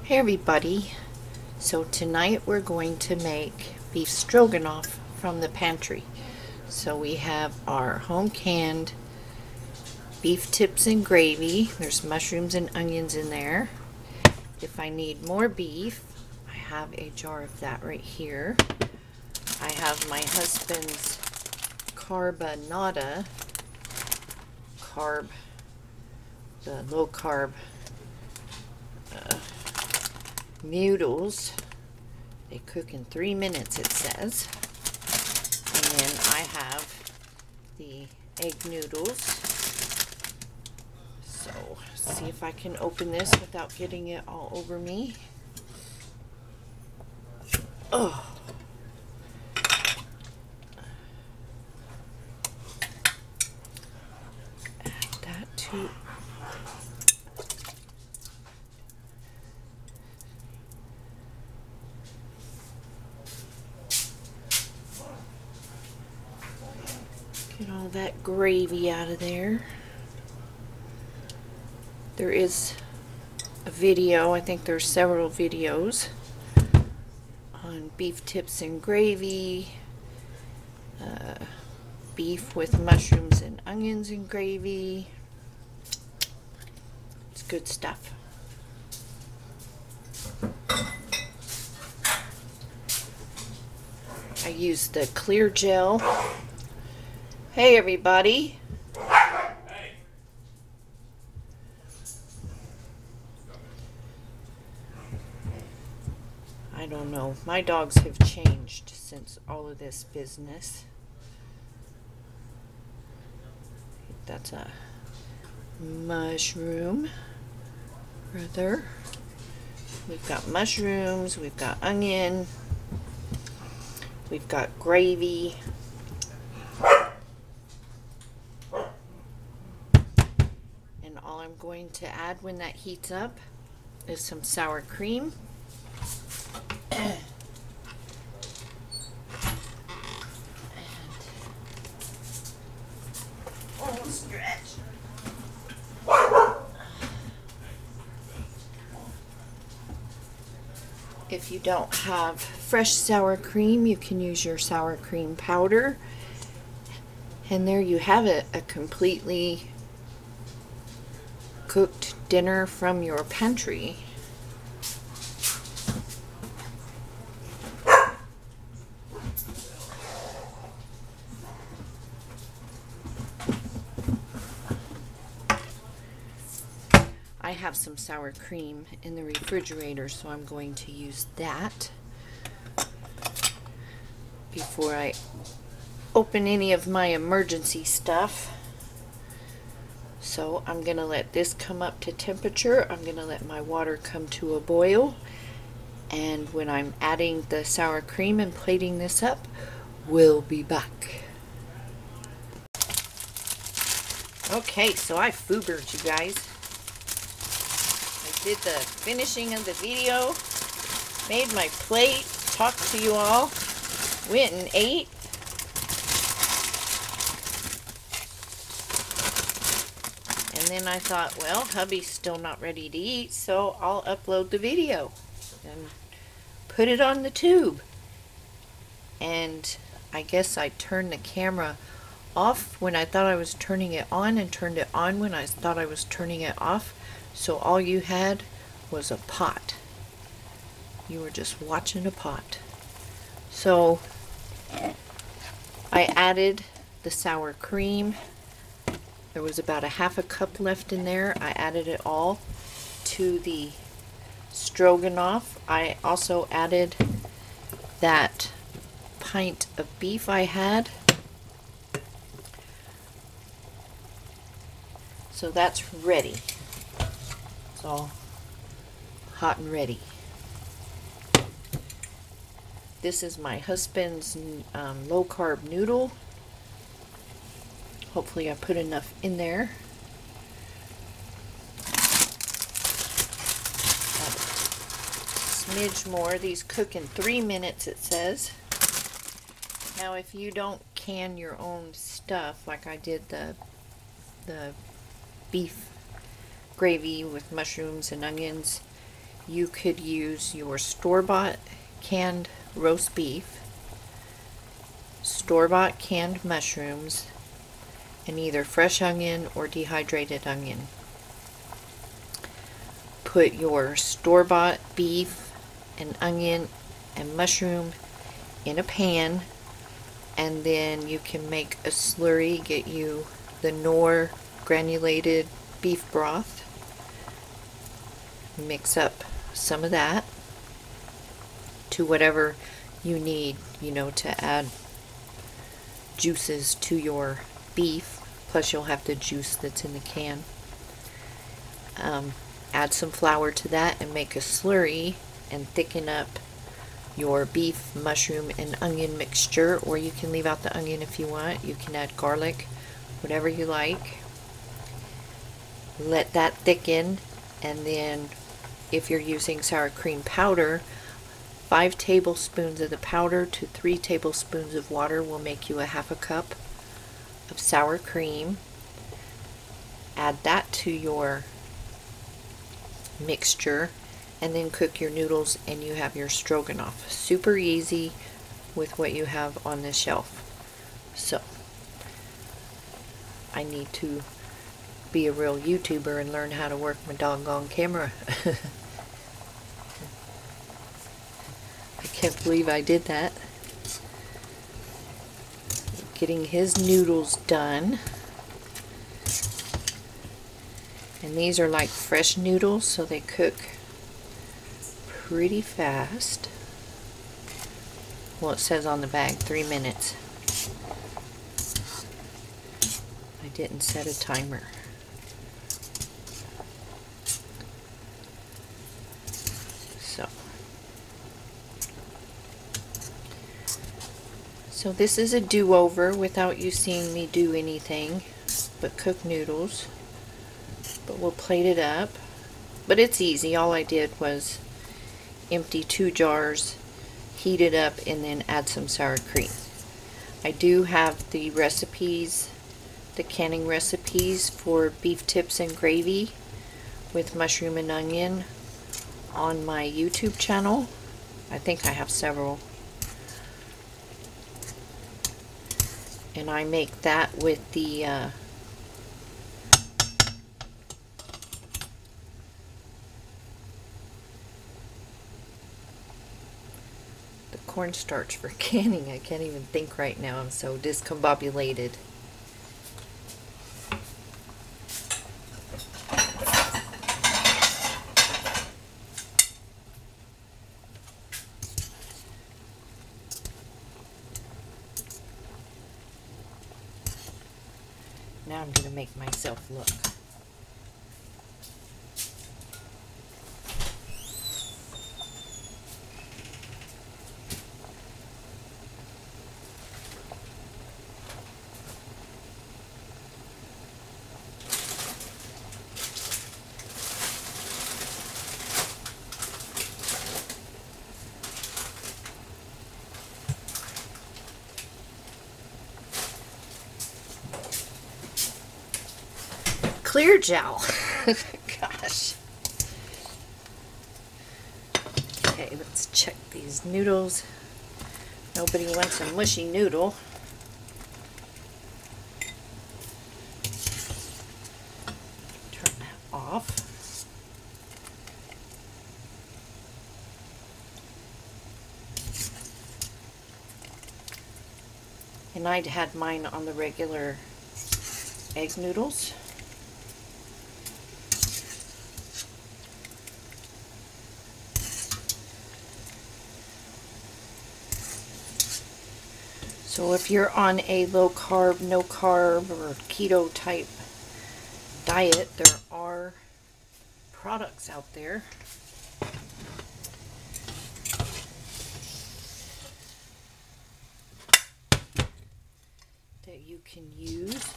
Hey everybody, so tonight we're going to make beef stroganoff from the pantry. So we have our home canned beef tips and gravy. There's mushrooms and onions in there. If I need more beef, I have a jar of that right here. I have my husband's carbonada the low carb noodles. They cook in 3 minutes, it says. And then I have the egg noodles. So see if I can open this without getting it all over me. Oh, add that to get all that gravy out of there. There is a video, I think there's several videos on beef tips and gravy, beef with mushrooms and onions and gravy. It's good stuff. I use the clear gel. Hey everybody. I don't know. My dogs have changed since all of this business. That's a mushroom, brother. We've got mushrooms, we've got onion, we've got gravy. And all I'm going to add when that heats up is some sour cream. If you don't have fresh sour cream, you can use your sour cream powder. And there you have it, a completely cooked dinner from your pantry. I have some sour cream in the refrigerator, so I'm going to use that before I open any of my emergency stuff. So I'm going to let this come up to temperature. I'm going to let my water come to a boil. And when I'm adding the sour cream and plating this up, we'll be back. Okay, so I foobered, you guys. Did the finishing of the video, made my plate, talked to you all, went and ate. And then I thought, well, hubby's still not ready to eat, so I'll upload the video and put it on the tube. And I guess I turned the camera off when I thought I was turning it on and turned it on when I thought I was turning it off. So all you had was a pot. You were just watching a pot. So I added the sour cream. There was about a half a cup left in there. I added it all to the stroganoff. I also added that pint of beef I had. So that's ready. It's all hot and ready. This is my husband's low carb noodle. Hopefully I put enough in there. Add a smidge more. These cook in 3 minutes, it says. Now if you don't can your own stuff, like I did the beef gravy with mushrooms and onions, You could use your store-bought canned roast beef, store-bought canned mushrooms, and either fresh onion or dehydrated onion. Put your store-bought beef and onion and mushroom in a pan, and then you can make a slurry. Get you the Knorr granulated beef broth. Mix up some of that to whatever you need, to add juices to your beef. Plus you'll have the juice that's in the can. Add some flour to that and make a slurry and thicken up your beef, mushroom, and onion mixture, or you can leave out the onion if you want. You can add garlic, whatever you like. Let that thicken, and then if you're using sour cream powder, 5 tablespoons of the powder to 3 tablespoons of water will make you a half a cup of sour cream. Add that to your mixture, and then cook your noodles, and you have your stroganoff. Super easy with what you have on the shelf. So I need to be a real YouTuber and learn how to work my doggone camera. I can't believe I did that. Getting his noodles done. And these are like fresh noodles, so they cook pretty fast. Well, it says on the bag 3 minutes. I didn't set a timer. So this is a do-over without you seeing me do anything but cook noodles. But we'll plate it up. But it's easy. All I did was empty 2 jars, heat it up, and then add some sour cream. I do have the recipes, the canning recipes for beef tips and gravy with mushroom and onion on my YouTube channel. I think I have several. And I make that with the cornstarch for canning. I can't even think right now. I'm so discombobulated. Now I'm going to make myself look. Clear gel. Gosh. Okay, let's check these noodles. Nobody wants a mushy noodle. Turn that off. And I'd had mine on the regular egg noodles. So if you're on a low carb, no carb, or keto type diet, there are products out there that you can use.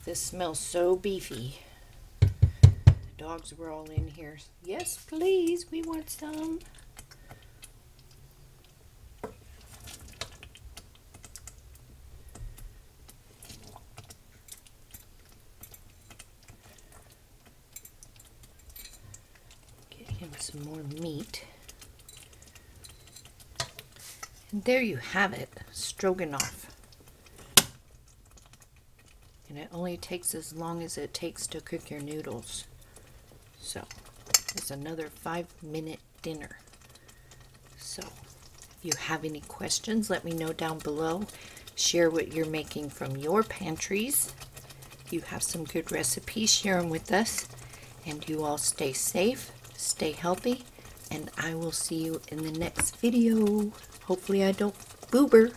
This smells so beefy. Dogs were all in here. Yes, please, we want some. some more meat. And there you have it, stroganoff. And it only takes as long as it takes to cook your noodles. So it's another 5-minute dinner. So if you have any questions, let me know down below. Share what you're making from your pantries. If you have some good recipes, share them with us. And you all stay safe, stay healthy, and I will see you in the next video. Hopefully I don't goober.